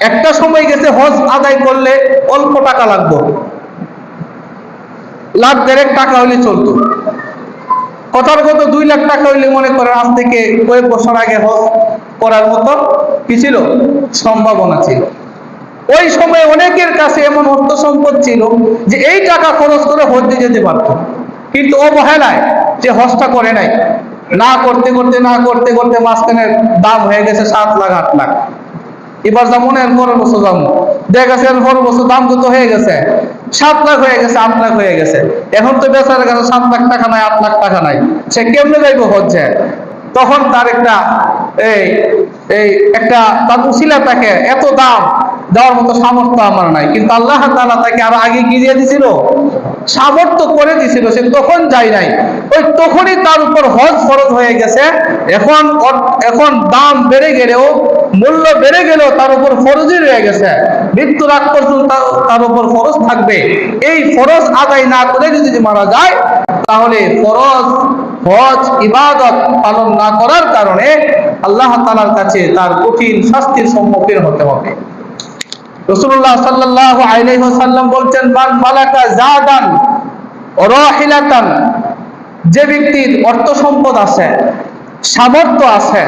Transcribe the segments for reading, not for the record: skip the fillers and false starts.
একটা সময় গেছে হজ আদায় করলে অল্প টাকা লাগবে, লাখ দেড়েক টাকা হলে চলতো। কথার কত 2 লাখ টাকা হইলে মনে করেন আজ থেকে কয়েক বছর আগে হজ করার মতো কি ছিল, সম্ভাবনা ছিল। ওই সময় অনেকের কাছে এমন অর্থ সম্পদ ছিল যে এই টাকা খরচ করে হজে যেতে পারত, কিন্তু অবহেলায় যে হজটা করে নাই, না করতে করতে মাঝখানে দাম হয়ে গেছে 7 লাখ 8 লাখ। এবার যেমন এর পরের বছর যাবো, দেখা গেছে এর পরের বছর দাম কত হয়ে গেছে, 7 লাখ হয়ে গেছে, 8 লাখ হয়ে গেছে। এখন তো বেচার কাছে 7 লাখ টাকা নাই, 8 লাখ টাকা নাই, সে কেমনে যাইব হজ্জে? তখন তার একটা তার উসিলা থাকে, এত দাম দেওয়ার মতো সামর্থ্য আমার নাই, কিন্তু আল্লাহ তাআলা তাকে আরো আগে কি দিয়ে দিছিল, সামর্থ্য করে দিছিল, সে তখন যায় নাই। ওই তখনই তার উপর হজ ফরজ হয়ে গেছে। এখন দাম বেড়ে গেলেও, মূল্য বেড়ে গেলেও তার উপর ফরজই রয়ে গেছে, মৃত্যুর আগ পর্যন্ত তার উপর ফরজ থাকবে। এই ফরজ আদায় না করে যদি মারা যায়, তাহলে ফরজ হজ ইবাদত পালন না করার কারণে আল্লাহ তাআলার কাছে তার কঠিন শাস্তির সম্মুখীন হতে হবে। রাসূলুল্লাহ সাল্লাল্লাহু আলাইহি ওয়াসাল্লাম বলছেন, মান মালাকা জাদান ওয়া রাহিলাতান, যে ব্যক্তির অর্থ সম্পদ আছে, সামর্থ্য আছে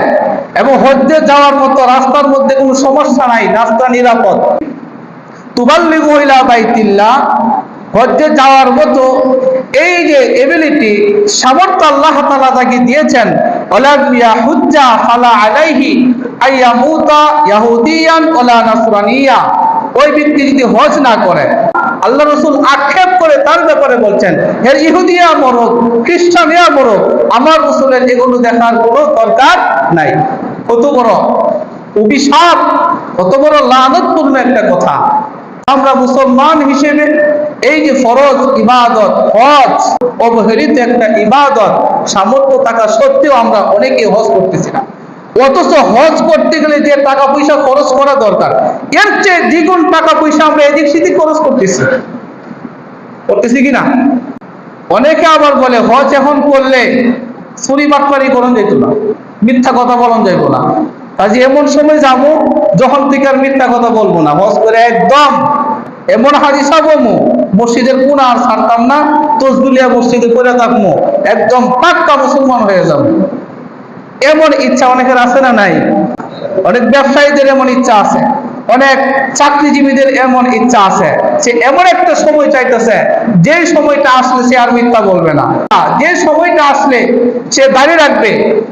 এবং হজ্জে যাওয়ার মতো রাস্তার মধ্যে কোনো সমস্যা নাই, রাস্তা নিরাপদ, তুবাল্লিগু ইলা বাইতিল্লাহ, হজ্জে যাওয়ার মতো এই যে এবিলিটি, সামর্থ্য আল্লাহ তাআলা তাকে দিয়েছেন, ওয়ালাম ইয়াহুজ্জা ফালা আলাইহি আইয়ামুতা ইয়াহুদিয়ান ওয়ালা নাসরানিয়া, ওই ব্যক্তি যদি হজ না করে, আল্লাহ রাসূল আক্ষেপ করে তার ব্যাপারে বলছেন, হে ইহুদিয়া মরক, খ্রিস্টানিয়া মরক, আমার রাসূলের এগুলো দেখার কোনো দরকার নাই। কত বড় অভিশাপ, কত বড় লানতপূর্ণ একটা কথা। আমরা মুসলমান হিসেবে এই যে ফরজ ইবাদত হজ, অবহেলিত একটা ইবাদত, সামর্থ্য থাকা সত্ত্বেও আমরা অনেকে হজ করতেছি না। অথচ হজ করতে গেলে যে টাকা পয়সা খরচ করা দরকার, এর চেয়ে দ্বিগুণ টাকা পয়সা আমরা এদিক সেদিক খরচ করতেছি কিনা? অনেকে আবার বলে হজ এখন করলে চুরি বাটপারি করন যেত না, মিথ্যা কথা বলন যাইব না, কাজে এমন সময় যাবো যখন থেকে আর মিথ্যা কথা বলবো না, হজ করে একদম এমন হাজি সাবমু, মসজিদের কোন আর ছাড়তাম না, তসবিলিয়া মসজিদে করে থাকবো, একদম পাক্কা মুসলমান হয়ে যাবো। এমন ইচ্ছা অনেকের আছে না নাই? অনেক ব্যবসায়ীদের এমন ইচ্ছা আছে, অনেক চাকরিজীবীদের এমন ইচ্ছা আছে, সে এমন একটা সময় চাইতেছে যে সময়টা আসলে সে আর মিথ্যা বলবে না, যে সময়টা আসলে সে দাঁড়িয়ে রাখবে,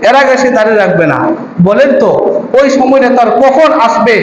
এর আগে সে দাঁড়িয়ে রাখবে না। বলেন তো ওই সময়টা তার কখন আসবে?